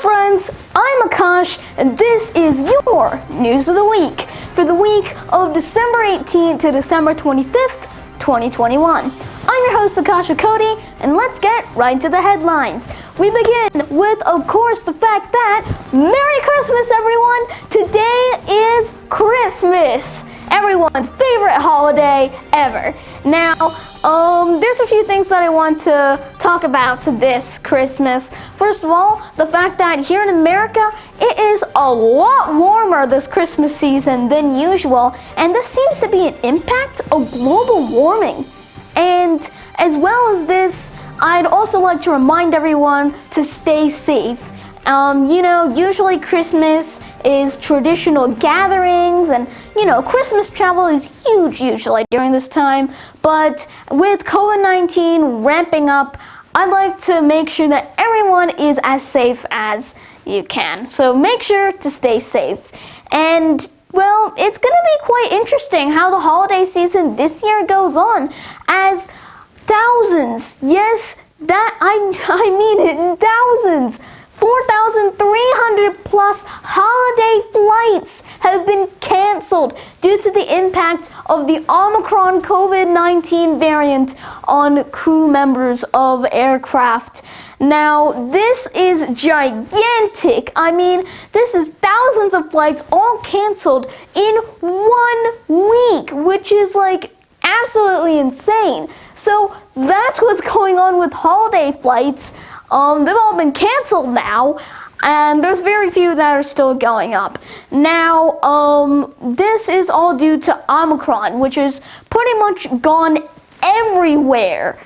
friends, I'm Akash, and this is your News of the Week for the week of December 18th to December 25th, 2021. I'm your host, Akash Cody, and let's get right to the headlines. We begin with, of course, the fact that Merry Christmas, everyone! Today is Christmas, everyone's favorite holiday ever. Now, there's a few things that I want to talk about this Christmas. First of all, the fact that here in America, it is a lot warmer this Christmas season than usual, and this seems to be an impact of global warming. And as well as this, I'd also like to remind everyone to stay safe. Usually Christmas is traditional gatherings and, Christmas travel is huge usually during this time. But with COVID-19 ramping up, I'd like to make sure that everyone is as safe as you can. So make sure to stay safe. And well, it's going to be quite interesting how the holiday season this year goes on, as thousands, yes, I mean it, thousands, 4,300 plus holiday flights have been canceled due to the impact of the Omicron COVID-19 variant on crew members of aircraft. Now, this is gigantic. I mean, this is thousands of flights all canceled in 1 week, which is absolutely insane. So that's what's going on with holiday flights. They've all been canceled now, and there's very few that are still going up. Now, this is all due to Omicron, which is pretty much gone everywhere.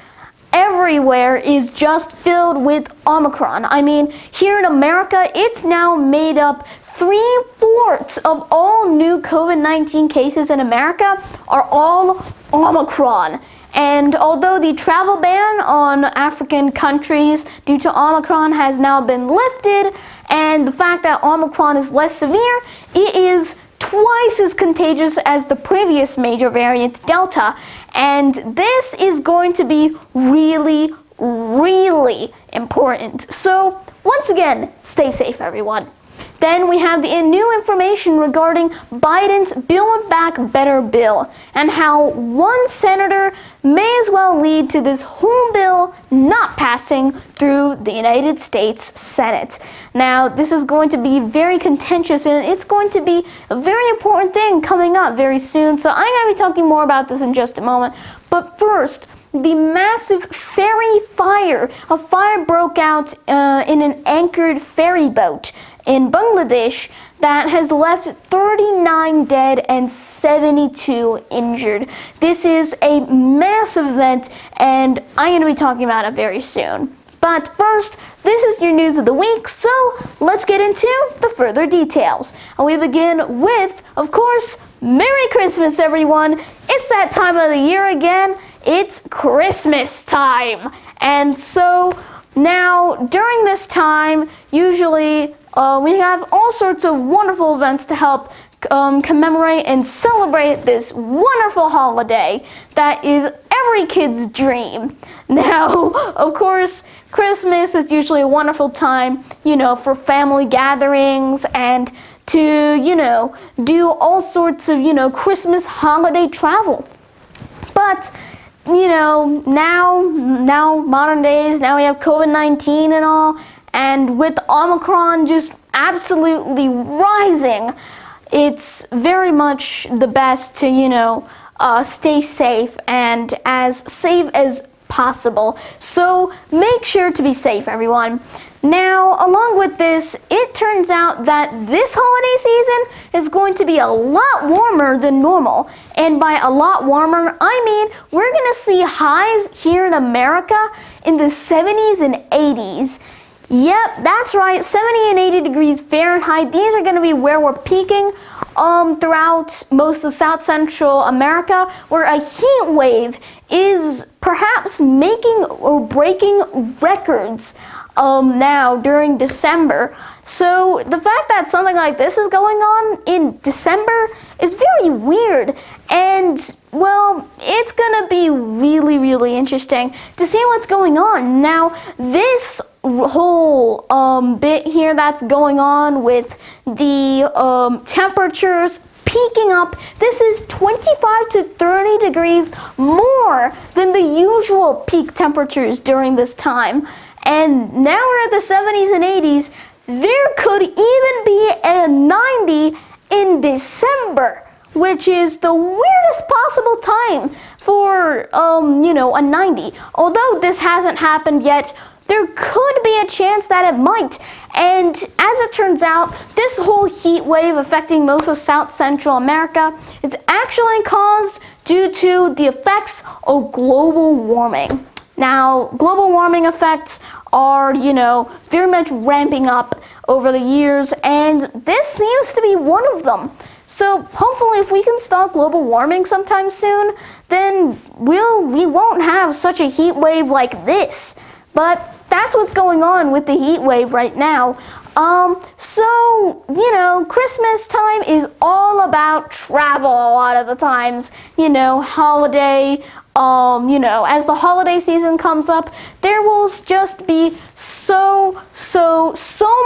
Everywhere is just filled with Omicron. I mean, here in America, it's now made up 3/4 of all new COVID-19 cases in America are all Omicron. And although the travel ban on African countries due to Omicron has now been lifted, and the fact that Omicron is less severe, it is twice as contagious as the previous major variant, Delta. And this is going to be really, really important. So once again, stay safe, everyone. Then we have the new information regarding Biden's Build Back Better bill and how one senator may as well lead to this whole bill not passing through the United States Senate. Now, this is going to be very contentious, and it's going to be a very important thing coming up very soon. So I'm going to be talking more about this in just a moment. But first, the massive ferry fire. A fire broke out in an anchored ferry boat in Bangladesh that has left 39 dead and 72 injured. This is a massive event, and I'm going to be talking about it very soon. But first, this is your news of the week, so let's get into the further details. And we begin with, of course, Merry Christmas, everyone. It's that time of the year again. It's Christmas time. And so now, during this time, usually we have all sorts of wonderful events to help commemorate and celebrate this wonderful holiday that is every kid's dream. Now, of course, Christmas is usually a wonderful time, for family gatherings and to, do all sorts of, Christmas holiday travel. But now modern days, now we have COVID-19 and all, and with Omicron just absolutely rising, it's very much the best to, stay safe and as safe as possible. So make sure to be safe, everyone. Now, along with this, it turns out that this holiday season is going to be a lot warmer than normal. And by a lot warmer, I mean we're going to see highs here in America in the 70s and 80s. Yep, that's right, 70 and 80 degrees Fahrenheit. These are going to be where we're peaking throughout most of South Central America, where a heat wave is perhaps making or breaking records now during December. So the fact that something like this is going on in December is very weird, and well, it's gonna be really, really interesting to see what's going on. Now, this whole bit here that's going on with the temperatures peaking up. This is 25 to 30 degrees more than the usual peak temperatures during this time. And now we're at the 70s and 80s. There could even be a 90 in December, which is the weirdest possible time for, a 90. Although this hasn't happened yet, there could be a chance that it might. And as it turns out, this whole heat wave affecting most of South Central America is actually caused due to the effects of global warming. Now, global warming effects are, very much ramping up over the years, and this seems to be one of them. So hopefully if we can stop global warming sometime soon, then we won't have such a heat wave like this. But that's what's going on with the heat wave right now. Christmas time is all about travel a lot of the times. Holiday, as the holiday season comes up, there will just be so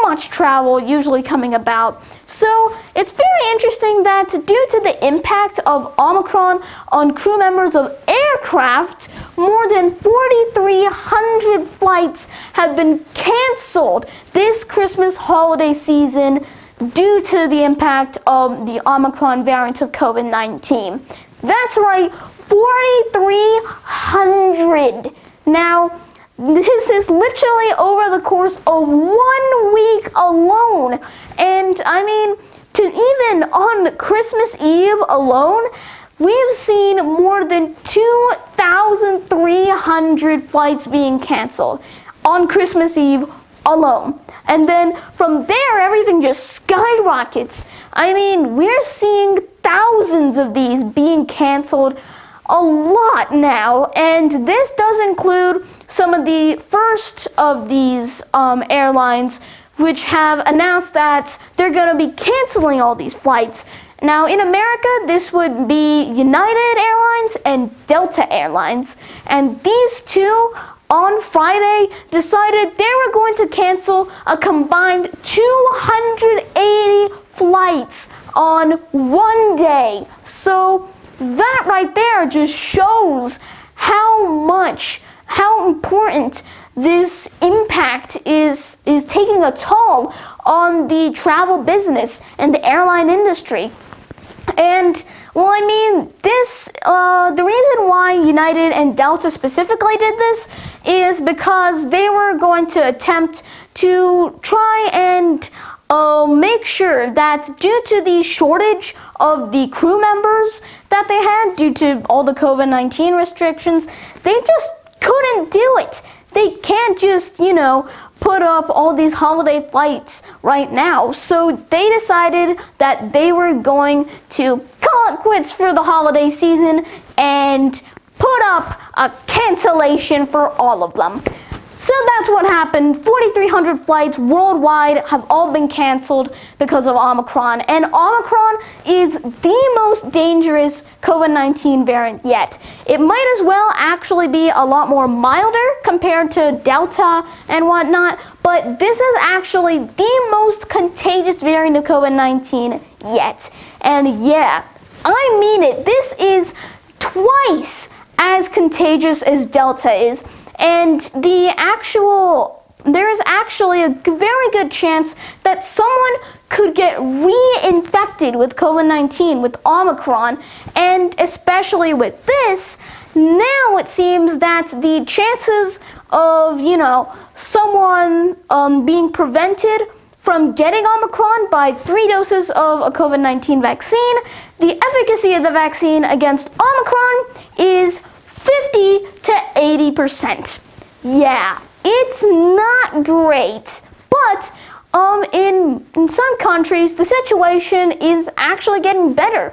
much travel usually coming about. So it's very interesting that due to the impact of Omicron on crew members of aircraft, more than 4,300 flights have been canceled this Christmas holiday season due to the impact of the Omicron variant of COVID-19. That's right, 4,300. Now, this is literally over the course of 1 week alone. And even on Christmas Eve alone, we've seen more than 2,300 flights being canceled on Christmas Eve alone. And then from there, everything just skyrockets. We're seeing thousands of these being canceled a lot now, and this does include some of the first of these airlines which have announced that they're going to be canceling all these flights. Now in America, this would be United Airlines and Delta Airlines, and these two on Friday decided they were going to cancel a combined 280 flights on one day. So that right there just shows how important this impact is taking a toll on the travel business and the airline industry. And the reason why United and Delta specifically did this is because they were going to attempt to try and make sure that due to the shortage of the crew members that they had due to all the COVID-19 restrictions, they just couldn't do it. They can't just, put up all these holiday flights right now. So they decided that they were going to call it quits for the holiday season and put up a cancellation for all of them. So that's what happened. 4,300 flights worldwide have all been canceled because of Omicron. And Omicron is the most dangerous COVID-19 variant yet. It might as well actually be a lot more milder compared to Delta and whatnot, but this is actually the most contagious variant of COVID-19 yet. And yeah, I mean it. This is twice as contagious as Delta is. And there is actually a very good chance that someone could get reinfected with COVID-19, with Omicron, and especially with this, now it seems that the chances of, someone being prevented from getting Omicron by 3 doses of a COVID-19 vaccine, the efficacy of the vaccine against Omicron is 50 to 80%. Yeah, it's not great, but in some countries, the situation is actually getting better.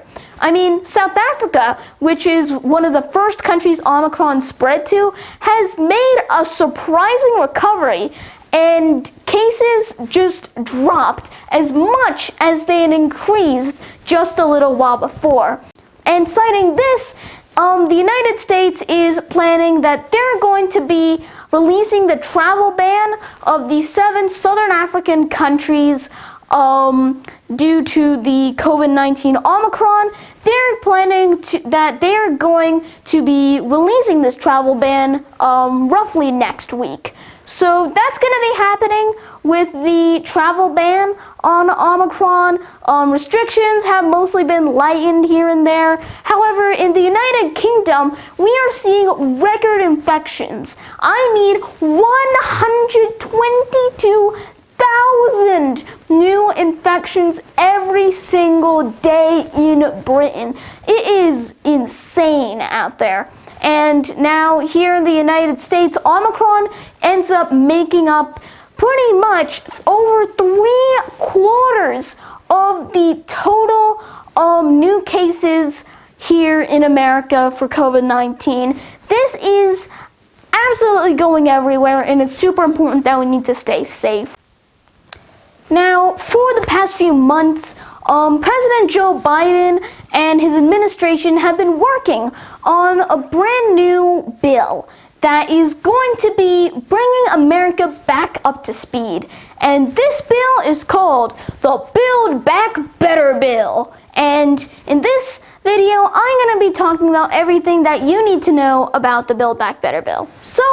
South Africa, which is one of the first countries Omicron spread to, has made a surprising recovery, and cases just dropped as much as they had increased just a little while before. And citing this, the United States is planning that they're going to be releasing the travel ban of the 7 Southern African countries due to the COVID-19 Omicron. They're planning that they are going to be releasing this travel ban roughly next week. So that's going to be happening with the travel ban on Omicron. Restrictions have mostly been lightened here and there. However, in the United Kingdom, we are seeing record infections. I mean, 122,000 new infections every single day in Britain. It is insane out there. And now here in the United States, Omicron ends up making up pretty much over 3/4 of the total new cases here in America for COVID-19. This is absolutely going everywhere, and it's super important that we need to stay safe. Now, for the past few months, President Joe Biden and his administration have been working on a brand new bill that is going to be bringing America back up to speed. And this bill is called the Build Back Better Bill. And in this video, I'm going to be talking about everything that you need to know about the Build Back Better Bill. So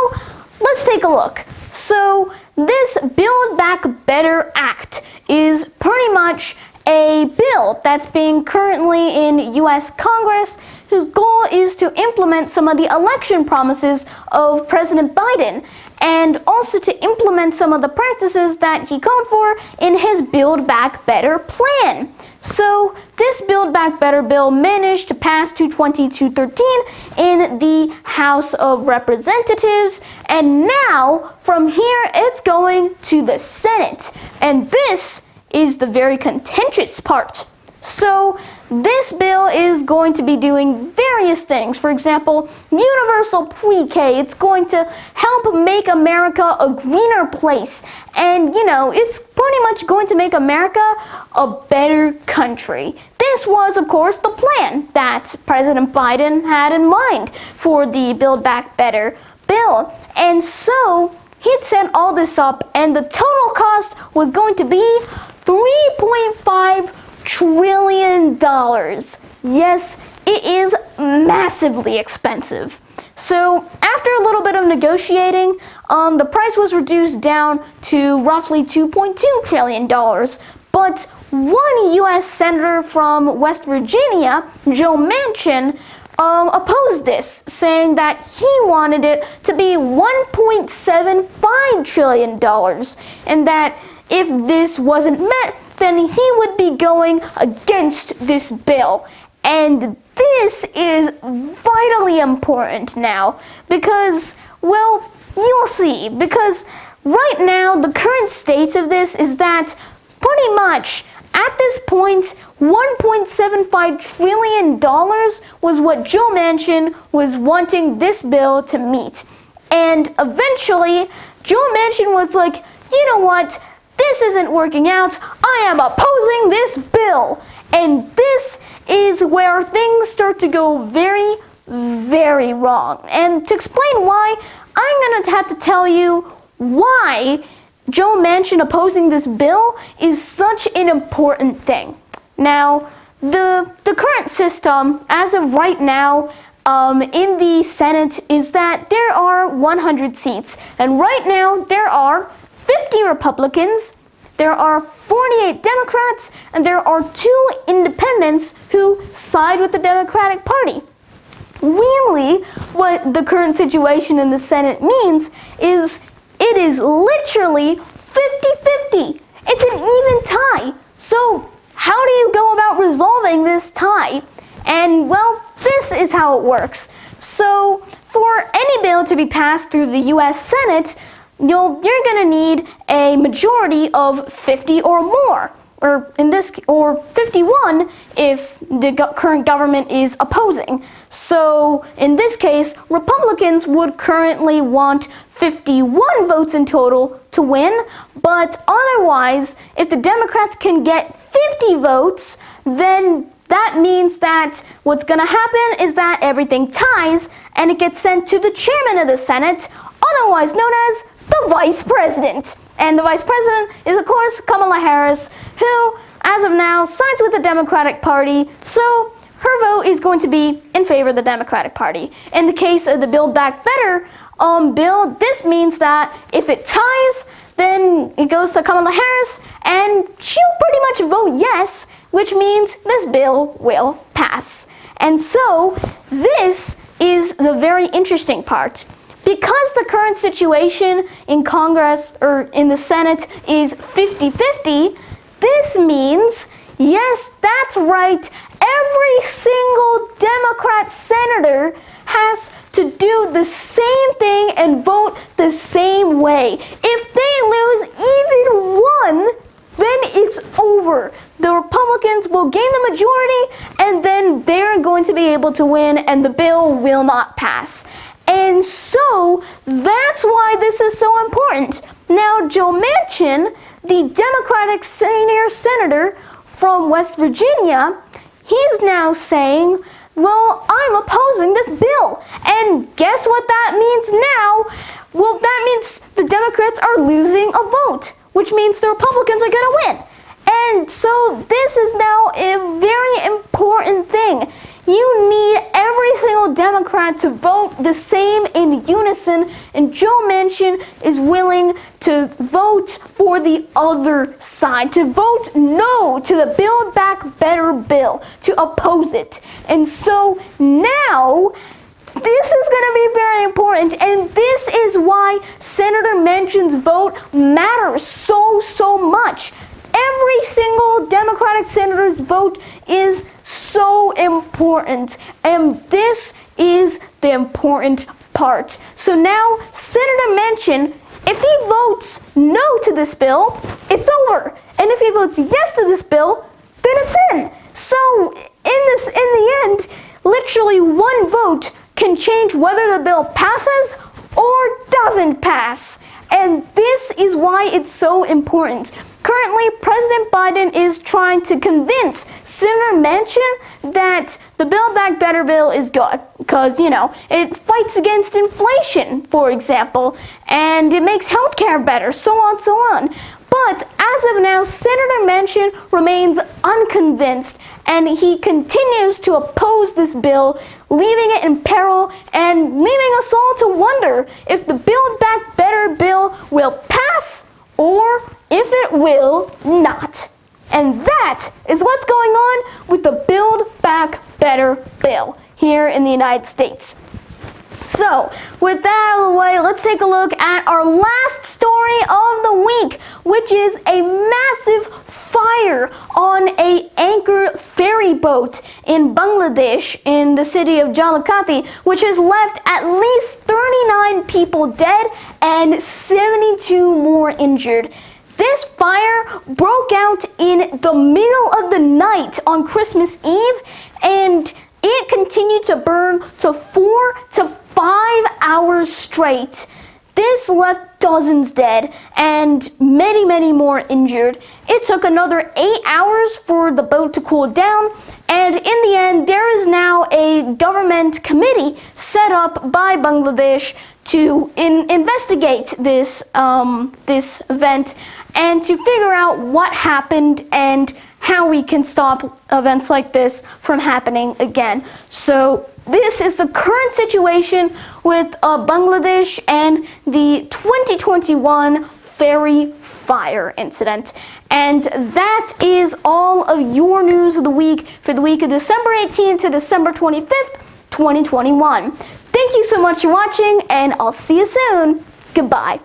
let's take a look. So this Build Back Better Act is pretty much a bill that's being currently in U.S. Congress, whose goal is to implement some of the election promises of President Biden, and also to implement some of the practices that he called for in his Build Back Better plan. So this Build Back Better bill managed to pass 220-213 in the House of Representatives, and now from here it's going to the Senate, and this is the very contentious part. So this bill is going to be doing various things. For example, universal pre-K. It's going to help make America a greener place. And, it's pretty much going to make America a better country. This was, of course, the plan that President Biden had in mind for the Build Back Better bill. And so he'd set all this up, and the total cost was going to be $3.5 trillion. Yes, it is massively expensive. So after a little bit of negotiating, the price was reduced down to roughly $2.2 trillion. But one U.S. senator from West Virginia, Joe Manchin, opposed this, saying that he wanted it to be $1.75 trillion, and that if this wasn't met, then he would be going against this bill. And this is vitally important now because, well, you'll see. Because right now, the current state of this is that pretty much at this point, $1.75 trillion was what Joe Manchin was wanting this bill to meet. And eventually, Joe Manchin was like, you know what? This isn't working out. I am opposing this bill. And this is where things start to go very, very wrong. And to explain why, I'm going to have to tell you why Joe Manchin opposing this bill is such an important thing. Now, the current system, as of right now, in the Senate, is that there are 100 seats. And right now, there are 50 Republicans, there are 48 Democrats, and there are 2 independents who side with the Democratic Party. Really, what the current situation in the Senate means is it is literally 50-50. It's an even tie. So how do you go about resolving this tie? And well, this is how it works. So for any bill to be passed through the U.S. Senate, you're going to need a majority of 50 or more, or 51 if the current government is opposing. So in this case, Republicans would currently want 51 votes in total to win, but otherwise, if the Democrats can get 50 votes, then that means that what's going to happen is that everything ties and it gets sent to the chairman of the Senate otherwise known as the Vice President. And the Vice President is, of course, Kamala Harris, who, as of now, sides with the Democratic Party, so her vote is going to be in favor of the Democratic Party. In the case of the Build Back Better bill, this means that if it ties, then it goes to Kamala Harris, and she'll pretty much vote yes, which means this bill will pass. And so, this is the very interesting part. Because the current situation in Congress, or in the Senate, is 50-50, this means, yes, that's right, every single Democrat senator has to do the same thing and vote the same way. If they lose even one, then it's over. The Republicans will gain the majority, and then they're going to be able to win, and the bill will not pass. And so, that's why this is so important. Now, Joe Manchin, the Democratic senior senator from West Virginia, he's now saying, well, I'm opposing this bill. And guess what that means now? Well, that means the Democrats are losing a vote, which means the Republicans are going to win. And so this is now a very important thing. You need every single Democrat to vote the same in unison, and Joe Manchin is willing to vote for the other side, to vote no to the Build Back Better bill, to oppose it. And so now, this is going to be very important, and this is why Senator Manchin's vote matters so much. Every single Democratic senator's vote is so important, and this is the important part. So now, Senator Manchin, if he votes no to this bill, it's over. And if he votes yes to this bill, then it's in. So, in the end, literally one vote can change whether the bill passes or doesn't pass. And this is why it's so important. Currently, President Biden is trying to convince Senator Manchin that the Build Back Better bill is good because, it fights against inflation, for example, and it makes healthcare better, so on. But as of now, Senator Manchin remains unconvinced, and he continues to oppose this bill, leaving it in peril and leaving us all to wonder if the Build Back Better bill will pass or if it will not. And that is what's going on with the Build Back Better bill here in the United States. So, with that out of the way, let's take a look at our last story of the week, which is a massive fire on an anchor ferry boat in Bangladesh in the city of Jalakati, which has left at least 39 people dead and 72 more injured. This fire broke out in the middle of the night on Christmas Eve, and it continued to burn to 4 to 5 hours straight. This left dozens dead and many more injured. It took another 8 hours for the boat to cool down, and in the end, there is now a government committee set up by Bangladesh to investigate this event and to figure out what happened and how we can stop events like this from happening again. So this is the current situation with Bangladesh and the 2021 ferry fire incident. And that is all of your news of the week for the week of December 18th to December 25th, 2021. Thank you so much for watching, and I'll see you soon. Goodbye.